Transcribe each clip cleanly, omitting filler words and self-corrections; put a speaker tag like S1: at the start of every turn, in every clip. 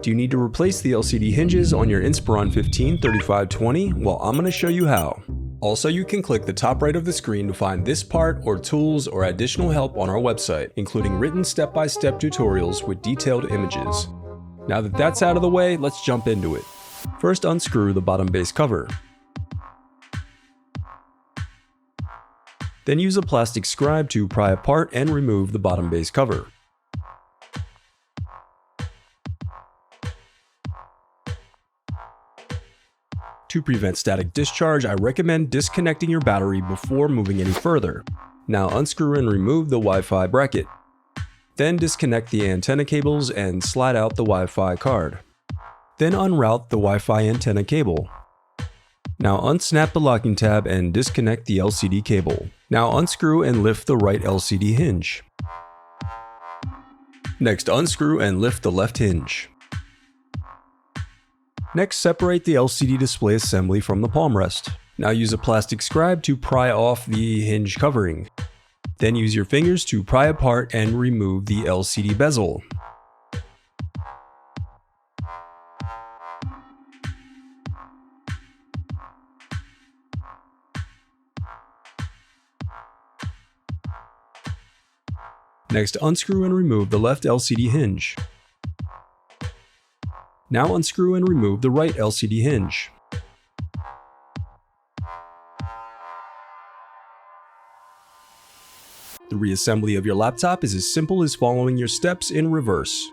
S1: Do you need to replace the LCD hinges on your Inspiron 15-3520? Well, I'm going to show you how. Also, you can click the top right of the screen to find this part or tools or additional help on our website, including written step-by-step tutorials with detailed images. Now that that's out of the way, let's jump into it. First, unscrew the bottom base cover. Then use a plastic scribe to pry apart and remove the bottom base cover. To prevent static discharge, I recommend disconnecting your battery before moving any further. Now unscrew and remove the Wi-Fi bracket. Then disconnect the antenna cables and slide out the Wi-Fi card. Then unroute the Wi-Fi antenna cable. Now unsnap the locking tab and disconnect the LCD cable. Now unscrew and lift the right LCD hinge. Next, unscrew and lift the left hinge. Next, separate the LCD display assembly from the palm rest. Now use a plastic scribe to pry off the hinge covering. Then use your fingers to pry apart and remove the LCD bezel. Next, unscrew and remove the left LCD hinge. Now unscrew and remove the right LCD hinge. The reassembly of your laptop is as simple as following your steps in reverse.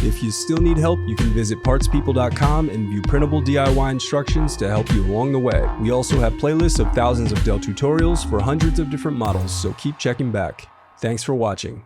S1: If you still need help, you can visit partspeople.com and view printable DIY instructions to help you along the way. We also have playlists of thousands of Dell tutorials for hundreds of different models, so keep checking back. Thanks for watching.